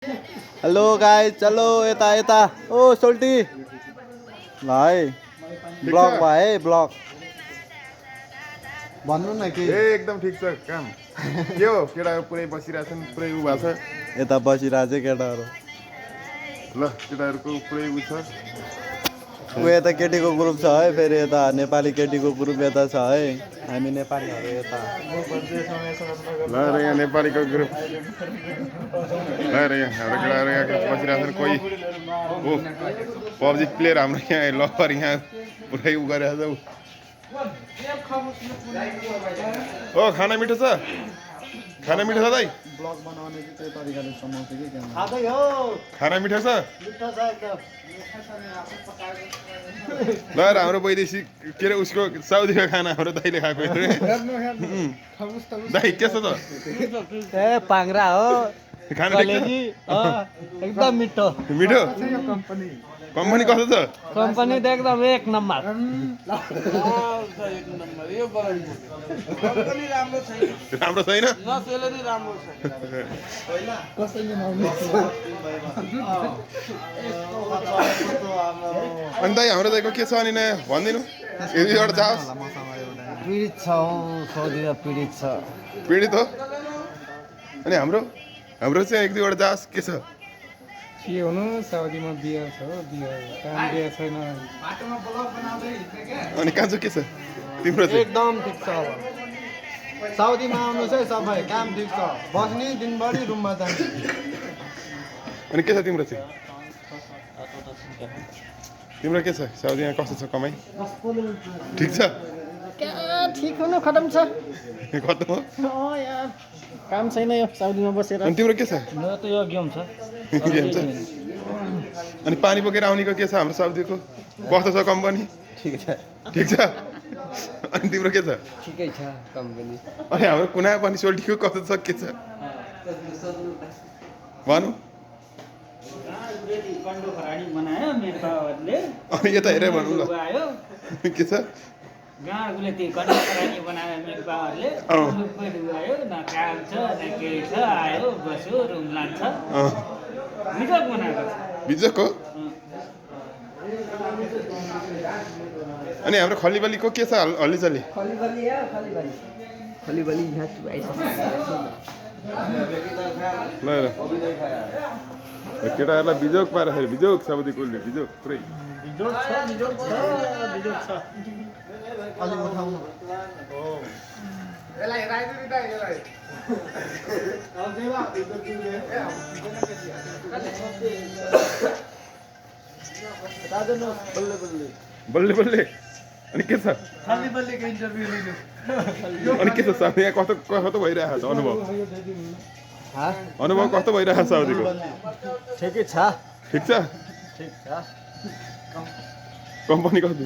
Hello guys, चलो यता यता। ओ सोल्टी भाइ ब्लग भयो है, ब्लग भन्नु न के। एकदम ठिक छ काम। के हो केटाहरू पुरै बसिरहेछन्, पुरै उ भएको छ। यता बसिरहेछ केटाहरू। ल केटाहरूको पुरै उ छ। ऊ यता केटीको ग्रुप छ है, फेरि यता नेपाली केटीको ग्रुप यता छ है। हामी नेपालीहरू यता। ल र यहाँ नेपालीको ग्रुप। ल र यहाँ हाम्रो केटाहरू यहाँ बसिरहेछन्। कोही हो पब्जी प्लेयर हाम्रो यहाँ लभर यहाँ पुरै उ गरिरहेछ। ओ खाना मिठो छ, खाना मिठो छ दाइ। ब्लग बनाउने चाहिँ त्यो तरिकाले समाउँछ कि खाँदै हो। खाना मिठो छ। मिठो छ एकदम। ल र हाम्रो वैदेशिक के अरे उसको साउदीको खाना हाम्रो दाइले खाएको दाइ के छ त? ए पाङ्रा हो खाना एकदम मिठो। मिठो कम्पनी कस्तो छ? कम्पनी त एकदम एक नम्बर। राम्रो छैन? अनि दाइ हाम्रो दाइको के छ अनि नयाँ भनिदिनु। एउटा जाओस्। पीडित छ हौ, सौदीमा पीडित छ। पीडित हो? अनि हाम्रो चाहिँ एक दुईवटा जाओस्। के छ? के हुनु, साउदीमा बिहा छ, काम बिहा छैन। अनि काजु के छ तिम्रो चाहिँ? एकदम ठिक छ। साउदीमा आउनुहोस् है सबै, काम ठिक छ। बस्ने दिनभरि रुममा जान्छ। अनि के छ तिम्रो चाहिँ? तिम्रो के छ? साउदीमा कस्तो छ कमाइ? ठिक छ? क्या ठिक हुनु खतम छ। खतम हो? यार काम छैन यो साउदीमा बसेर। अनि तिम्रो के छ? मेरो त यो गेम छ। गेम छ? अनि पानी बोकेर आउनेको के छ हाम्रो साउदीको? कस्तो छ कम्पनी? ठिक छ। ठिक छ? अनि तिम्रो के छ? ठिकै छ कम्पनी। अनि हाम्रो कुना पनि सोल्टीको कस्तो छ के छ? भनु। अनि यता हेरेर भनौँ ल। के छ? गाउँले त्यो कन्याखरानी बनायो मेरो बाबाहरूले। आयो न काम छ न के छ, आयो बस्यो रुम लान्छ। बिजोक बनाएको छ। बिजोक हो? अनि हाम्रो खलीबलीको के छ हल्लीचल्ली? खलीबली यहाँ ल ल केटाहरूलाई बिजोक पारेर बिजोक साउदी कुलले बिजोक पुरै अलि उठाउनु। बल्ले बल्ले। अनि के छ? अनि के छ साउदी यहाँ कस्तो कस्तो भइरहेको छ अनुभव? अनुभव कस्तो भइरहेको छ साउदीको? ठिकै छ। ठिक छ? ठिक छ। कम्पनी कस्तो?